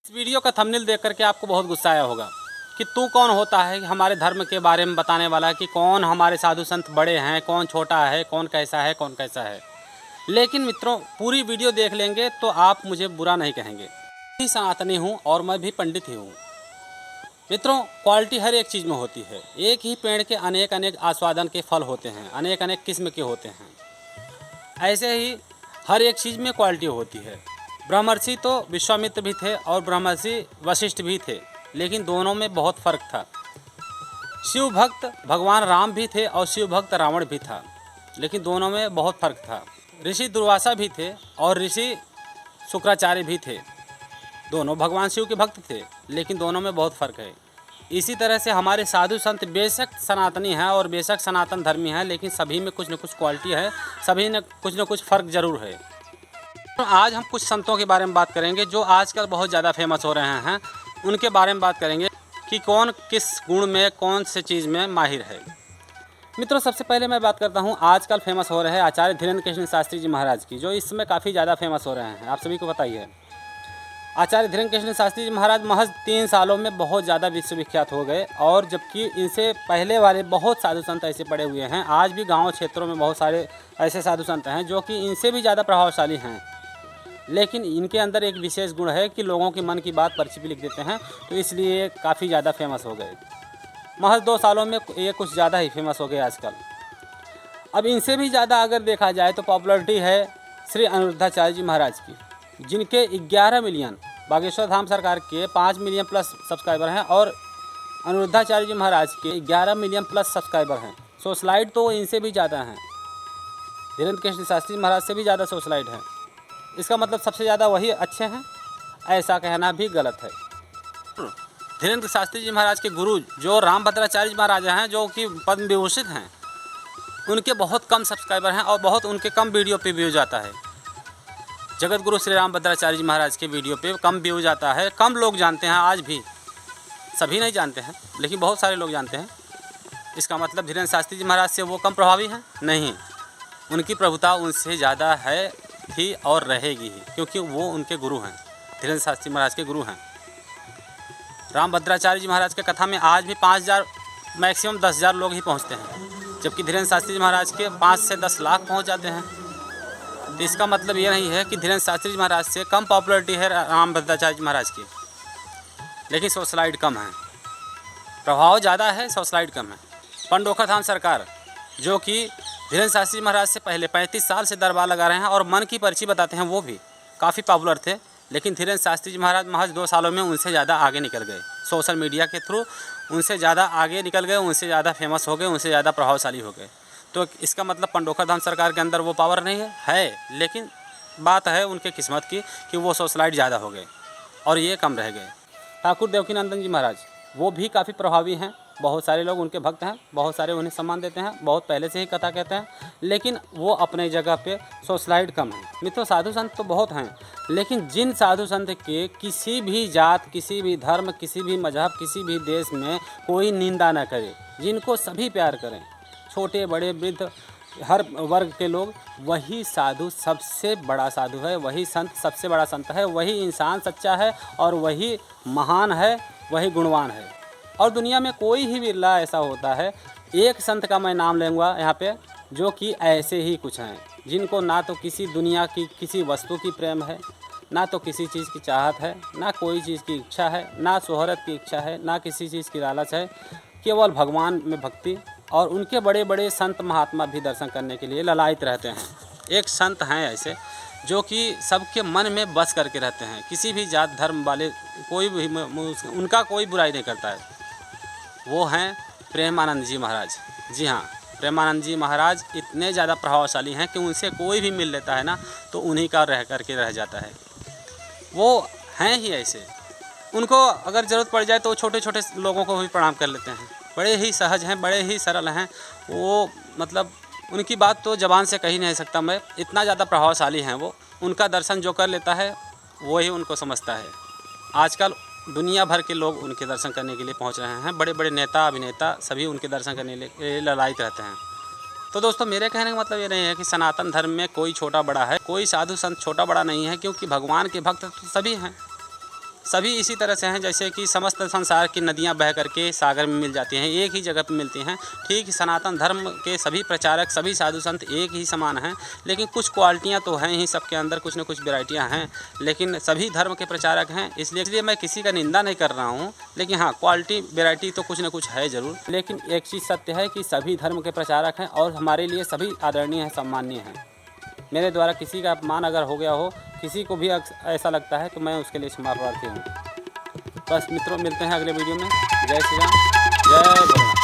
इस वीडियो का थंबनेल देख करके आपको बहुत गुस्सा आया होगा कि तू कौन होता है हमारे धर्म के बारे में बताने वाला, कि कौन हमारे साधु संत बड़े हैं, कौन छोटा है, कौन कैसा है, कौन कैसा है। लेकिन मित्रों, पूरी वीडियो देख लेंगे तो आप मुझे बुरा नहीं कहेंगे। मैं भी सनातनी हूँ और मैं भी पंडित ही हूँ। मित्रों, क्वालिटी हर एक चीज़ में होती है। एक ही पेड़ के अनेक अनेक आस्वादन के फल होते हैं, अनेक अनेक किस्म के होते हैं। ऐसे ही हर एक चीज़ में क्वालिटी होती है। ब्रह्मर्षि तो विश्वामित्र भी थे और ब्रह्मर्षि वशिष्ठ भी थे, लेकिन दोनों में बहुत फ़र्क था। शिव भक्त भगवान राम भी थे और शिव भक्त रावण भी था, लेकिन दोनों में बहुत फ़र्क था। ऋषि दुर्वासा भी थे और ऋषि शुक्राचार्य भी थे, दोनों भगवान शिव के भक्त थे, लेकिन दोनों में बहुत फ़र्क है। इसी तरह से हमारे साधु संत बेशक सनातनी हैं और बेशक सनातन धर्मी हैं, लेकिन सभी में कुछ न कुछ क्वालिटी है, सभी में कुछ न कुछ फ़र्क ज़रूर है। तो आज हम कुछ संतों के बारे में बात करेंगे जो आजकल बहुत ज़्यादा फेमस हो रहे हैं। उनके बारे में बात करेंगे कि कौन किस गुण में, कौन से चीज़ में माहिर है। मित्रों, सबसे पहले मैं बात करता हूँ आजकल फेमस हो रहे हैं आचार्य धीरेन्द्र कृष्ण शास्त्री जी महाराज की, जो इस समय काफ़ी ज़्यादा फेमस हो रहे हैं। आप सभी को बताइए, आचार्य धीरेन्द्र कृष्ण शास्त्री जी महाराज महज 3 सालों में बहुत ज़्यादा विश्वविख्यात हो गए, और जबकि इनसे पहले वाले बहुत साधु संत ऐसे पड़े हुए हैं। आज भी गाँव क्षेत्रों में बहुत सारे ऐसे साधु संत हैं जो कि इनसे भी ज़्यादा प्रभावशाली हैं, लेकिन इनके अंदर एक विशेष गुण है कि लोगों की मन की बात पर्ची पे लिख देते हैं, तो इसलिए काफ़ी ज़्यादा फेमस हो गए। महज 2 सालों में ये कुछ ज़्यादा ही फेमस हो गए आजकल। अब इनसे भी ज़्यादा अगर देखा जाए तो पॉपुलरिटी है श्री अनिरुद्धाचार्य जी महाराज की, जिनके 11 मिलियन, बागेश्वर धाम सरकार के 5 मिलियन प्लस सब्सक्राइबर हैं और अनिरुद्धाचार्य जी महाराज के 11 मिलियन प्लस सब्सक्राइबर हैं। सोशलाइट तो इनसे भी ज़्यादा हैं, धीरेन्द्र कृष्ण शास्त्री महाराज से भी ज़्यादा सोशलाइट हैं। इसका मतलब सबसे ज़्यादा वही अच्छे हैं, ऐसा कहना भी गलत है। धीरेन्द्र शास्त्री जी महाराज के गुरु जो रामभद्राचार्य जी महाराज हैं, जो कि पद्म विभूषित हैं, उनके बहुत कम सब्सक्राइबर हैं और बहुत उनके कम वीडियो पे व्यूज आता है। जगत गुरु श्री रामभद्राचार्य जी महाराज के वीडियो पे कम व्यूज आता है, कम लोग जानते हैं। आज भी सभी नहीं जानते हैं, लेकिन बहुत सारे लोग जानते हैं। इसका मतलब धीरेन्द्र शास्त्री जी महाराज से वो कम प्रभावी हैं? नहीं, उनकी प्रभुता उनसे ज़्यादा है, थी और रहेगी ही, क्योंकि वो उनके गुरु हैं, धीरेन्द्र शास्त्री महाराज के गुरु हैं। रामभद्राचार्य जी महाराज के कथा में आज भी 5000 मैक्सिमम 10,000 लोग ही पहुंचते हैं, जबकि धीरेन्द्र शास्त्री जी महाराज के 5 से 10 लाख पहुंच जाते हैं। तो इसका मतलब ये नहीं है कि धीरेन्द्र शास्त्री जी महाराज से कम पॉपुलरिटी है रामभद्राचार्य जी महाराज की, लेकिन सोशलाइट कम है। प्रभाव ज़्यादा है, सोशलाइट कम है। पंडोखा धाम सरकार, जो कि धीरेन्द्र शास्त्री महाराज से पहले 35 साल से दरबार लगा रहे हैं और मन की पर्ची बताते हैं, वो भी काफ़ी पॉपुलर थे, लेकिन धीरेन्द्र शास्त्री जी महाराज महज 2 सालों में उनसे ज़्यादा आगे निकल गए। सोशल मीडिया के थ्रू उनसे ज़्यादा आगे निकल गए, उनसे ज़्यादा फेमस हो गए, उनसे ज़्यादा प्रभावशाली हो गए। तो इसका मतलब पंडोखा धाम सरकार के अंदर वो पावर नहीं है, लेकिन बात है उनके किस्मत की कि वो सोशलाइट ज़्यादा हो गए और ये कम रह गए। ठाकुर देवकीनंदन जी महाराज, वो भी काफ़ी प्रभावी हैं, बहुत सारे लोग उनके भक्त हैं, बहुत सारे उन्हें सम्मान देते हैं, बहुत पहले से ही कथा कहते हैं, लेकिन वो अपने जगह पे सोशलाइट कम है। मित्रों, साधु संत तो बहुत हैं, लेकिन जिन साधु संत के किसी भी जात, किसी भी धर्म, किसी भी मजहब, किसी भी देश में कोई निंदा न करे, जिनको सभी प्यार करें, छोटे बड़े वृद्ध हर वर्ग के लोग, वही साधु सबसे बड़ा साधु है, वही संत सबसे बड़ा संत है, वही इंसान सच्चा है और वही महान है, वही गुणवान है। और दुनिया में कोई ही बिरला ऐसा होता है, एक संत का मैं नाम लूँगा यहाँ पे, जो कि ऐसे ही कुछ हैं, जिनको ना तो किसी दुनिया की किसी वस्तु की प्रेम है, ना तो किसी चीज़ की चाहत है, ना कोई चीज़ की इच्छा है, ना शोहरत की इच्छा है, ना किसी चीज़ की लालच है, केवल भगवान में भक्ति। और उनके बड़े बड़े संत महात्मा भी दर्शन करने के लिए ललायित रहते हैं। एक संत हैं ऐसे जो कि सबके मन में बस करके रहते हैं, किसी भी जात धर्म वाले कोई भी उनका कोई बुराई नहीं करता है। वो हैं प्रेमानंद जी महाराज। जी हाँ, प्रेमानंद जी महाराज इतने ज़्यादा प्रभावशाली हैं कि उनसे कोई भी मिल लेता है ना, तो उन्हीं का रह करके रह जाता है। वो हैं ही ऐसे, उनको अगर ज़रूरत पड़ जाए तो छोटे छोटे लोगों को भी प्रणाम कर लेते हैं। बड़े ही सहज हैं, बड़े ही सरल हैं वो, मतलब उनकी बात तो ज़बान से कही नहीं सकता मैं, इतना ज़्यादा प्रभावशाली हैं वो। उनका दर्शन जो कर लेता है वो ही उनको समझता है। आजकल दुनिया भर के लोग उनके दर्शन करने के लिए पहुंच रहे हैं, बड़े बड़े नेता अभिनेता सभी उनके दर्शन करने के लिए ललायित रहते हैं। तो दोस्तों, मेरे कहने का मतलब ये नहीं है कि सनातन धर्म में कोई छोटा बड़ा है, कोई साधु संत छोटा बड़ा नहीं है, क्योंकि भगवान के भक्त तो सभी हैं, सभी इसी तरह से हैं जैसे कि समस्त संसार की नदियाँ बह करके सागर में मिल जाती हैं, एक ही जगह पर मिलती हैं। ठीक सनातन धर्म के सभी प्रचारक, सभी साधु संत एक ही समान हैं, लेकिन कुछ क्वालिटियाँ तो हैं ही सबके अंदर, कुछ न कुछ वेराइटियाँ हैं, लेकिन सभी धर्म के प्रचारक हैं। इसलिए मैं किसी का निंदा नहीं कर रहा हूँ, लेकिन हाँ, क्वालिटी वेराइटी तो कुछ न कुछ है ज़रूर। लेकिन एक चीज़ सत्य है कि सभी धर्म के प्रचारक हैं और हमारे लिए सभी आदरणीय हैं, सम्माननीय हैं। मेरे द्वारा किसी का अपमान अगर हो गया हो, किसी को भी ऐसा लगता है, तो मैं उसके लिए क्षमा प्रार्थी हूँ। बस मित्रों, मिलते हैं अगले वीडियो में। जय श्री राम, जय भोलेनाथ।